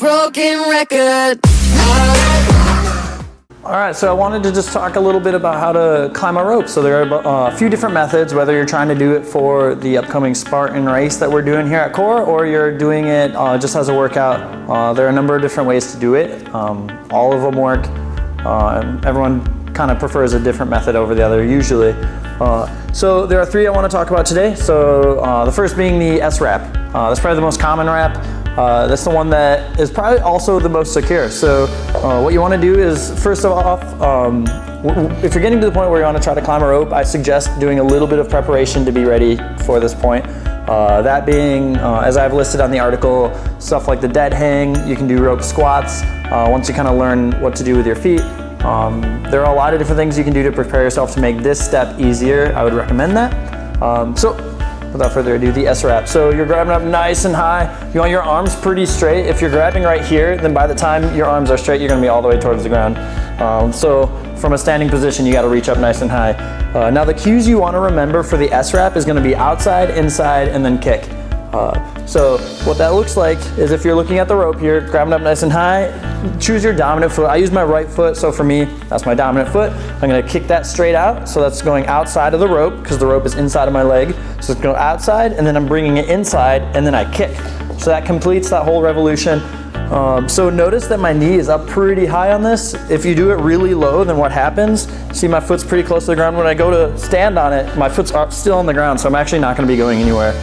broken record. All right, so I wanted to just talk a little bit about how to climb a rope. So there are a few different methods, whether you're trying to do it for the upcoming Spartan race that we're doing here at COR, or you're doing it just as a workout. There are a number of different ways to do it. All of them work. Everyone kind of prefers a different method over the other usually. So there are three I want to talk about today. So the first being the S-wrap. That's probably the most common wrap. That's the one that is probably also the most secure. So what you want to do is, first of all, if you're getting to the point where you want to try to climb a rope, I suggest doing a little bit of preparation to be ready for this point. That being, as I've listed on the article, stuff like the dead hang. You can do rope squats once you kind of learn what to do with your feet. There are a lot of different things you can do to prepare yourself to make this step easier. I would recommend that. So without further ado, the S-wrap. So you're grabbing up nice and high. You want your arms pretty straight. If you're grabbing right here, then by the time your arms are straight, you're gonna be all the way towards the ground. So from a standing position, you gotta reach up nice and high. Now the cues you wanna remember for the S-wrap is gonna be outside, inside, and then kick. So what that looks like is, if you're looking at the rope here, grabbing up nice and high, choose your dominant foot. I use my right foot, so for me, that's my dominant foot. I'm gonna kick that straight out, so that's going outside of the rope, because the rope is inside of my leg. So it's going outside, and then I'm bringing it inside, and then I kick. So that completes that whole revolution. So notice that my knee is up pretty high on this. If you do it really low, then what happens? See, my foot's pretty close to the ground. When I go to stand on it, my foot's still on the ground, so I'm actually not gonna be going anywhere.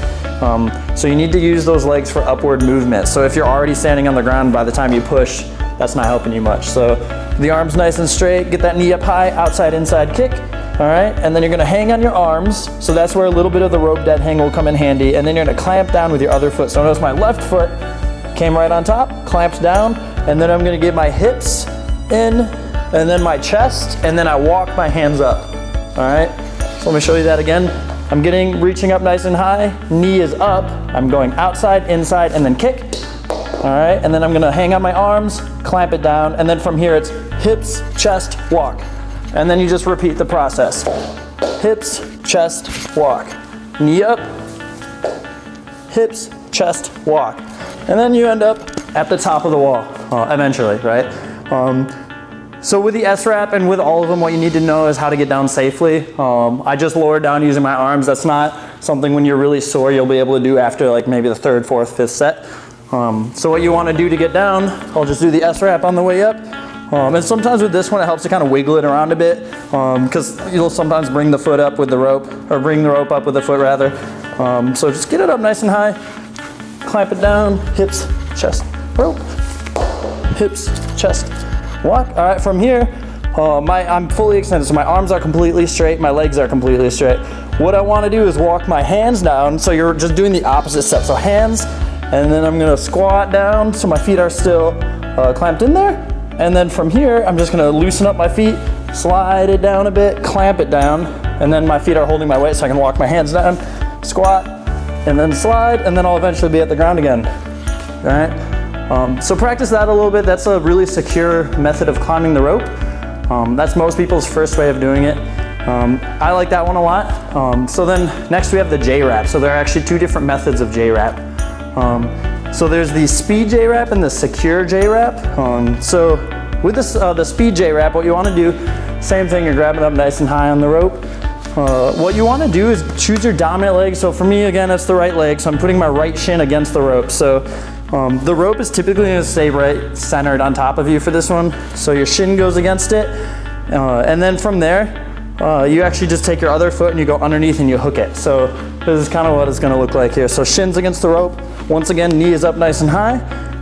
So you need to use those legs for upward movement. So if you're already standing on the ground, by the time you push, that's not helping you much. So the arms nice and straight, get that knee up high, outside, inside kick. All right, and then you're gonna hang on your arms. So that's where a little bit of the rope dead hang will come in handy. And then you're gonna clamp down with your other foot. So notice my left foot came right on top, clamped down, and then I'm gonna get my hips in, and then my chest, and then I walk my hands up. All right, so let me show you that again. I'm reaching up nice and high, knee is up, I'm going outside, inside, and then kick. All right, and then I'm gonna hang on my arms, clamp it down, and then from here it's hips, chest, walk. And then you just repeat the process. Hips, chest, walk. Knee up, hips, chest, walk. And then you end up at the top of the wall, eventually, right? So with the S-wrap and with all of them, what you need to know is how to get down safely. I just lowered down using my arms. That's not something when you're really sore you'll be able to do after like maybe the third, fourth, fifth set. So what you want to do to get down, I'll just do the S-wrap on the way up. And sometimes with this one, it helps to kind of wiggle it around a bit, because you'll sometimes bring the foot up with the rope, or bring the rope up with the foot rather. So just get it up nice and high, clamp it down, hips, chest, rope, hips, chest, walk. All right, from here, I'm fully extended, so my arms are completely straight, my legs are completely straight. What I want to do is walk my hands down, so you're just doing the opposite step. So hands, and then I'm gonna squat down, so my feet are still clamped in there. And then from here, I'm just gonna loosen up my feet, slide it down a bit, clamp it down, and then my feet are holding my weight so I can walk my hands down, squat, and then slide, and then I'll eventually be at the ground again, all right? So practice that a little bit. That's a really secure method of climbing the rope. That's most people's first way of doing it. I like that one a lot. So then next we have the J-wrap. So there are actually two different methods of J-wrap. So there's the speed J-wrap and the secure J-wrap. So with this, the speed J-wrap, what you want to do, same thing, you're grabbing up nice and high on the rope. What you want to do is choose your dominant leg. So for me, again, it's the right leg. So I'm putting my right shin against the rope. So the rope is typically going to stay right centered on top of you for this one. So your shin goes against it. And then from there, you actually just take your other foot and you go underneath and you hook it. So this is kind of what it's going to look like here. So shin's against the rope. Once again, knee is up nice and high.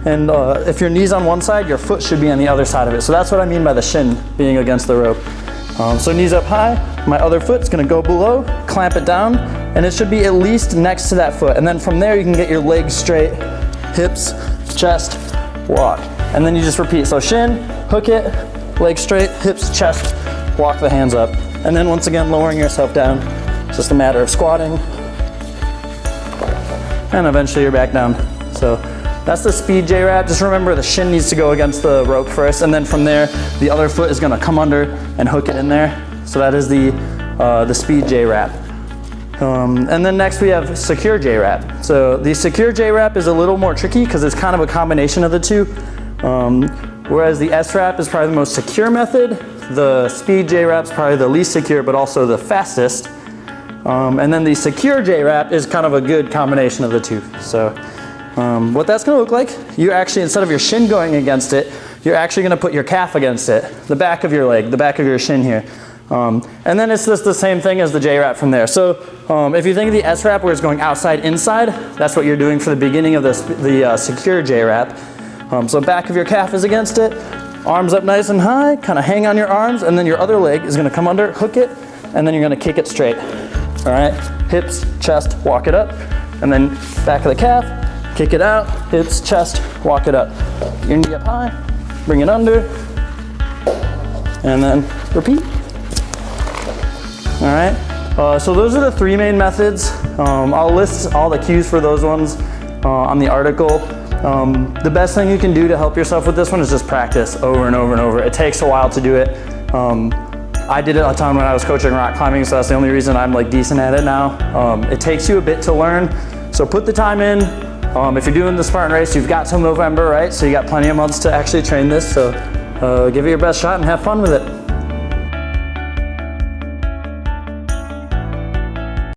And if your knee's on one side, your foot should be on the other side of it. So that's what I mean by the shin being against the rope. So knees up high, my other foot's gonna go below, clamp it down, and it should be at least next to that foot. And then from there, you can get your legs straight, hips, chest, walk. And then you just repeat. So shin, hook it, legs straight, hips, chest, walk the hands up. And then once again, lowering yourself down. It's just a matter of squatting. And eventually you're back down. So that's the speed J-wrap. Just remember the shin needs to go against the rope first, and then from there, the other foot is gonna come under and hook it in there. So that is the speed J-wrap. And then next we have secure J-wrap. So the secure J-wrap is a little more tricky because it's kind of a combination of the two. Whereas the S-wrap is probably the most secure method. The speed J-wrap is probably the least secure, but also the fastest. And then the secure J-wrap is kind of a good combination of the two. So what that's gonna look like, you actually, instead of your shin going against it, you're actually gonna put your calf against it, the back of your leg, the back of your shin here. And then it's just the same thing as the J-wrap from there. So if you think of the S-wrap where it's going outside, inside, that's what you're doing for the beginning of the secure J-wrap. So back of your calf is against it, arms up nice and high, kind of hang on your arms, and then your other leg is gonna come under, hook it, and then you're gonna kick it straight. All right, hips, chest, walk it up, and then back of the calf, kick it out, hips, chest, walk it up. Your knee up high, bring it under, and then repeat. All right, so those are the three main methods. I'll list all the cues for those ones on the article. The best thing you can do to help yourself with this one is just practice over and over and over. It takes a while to do it. I did it a ton when I was coaching rock climbing, so that's the only reason I'm like decent at it now. It takes you a bit to learn, so put the time in. If you're doing the Spartan race, you've got till November, right? So you got plenty of months to actually train this, so give it your best shot and have fun with it.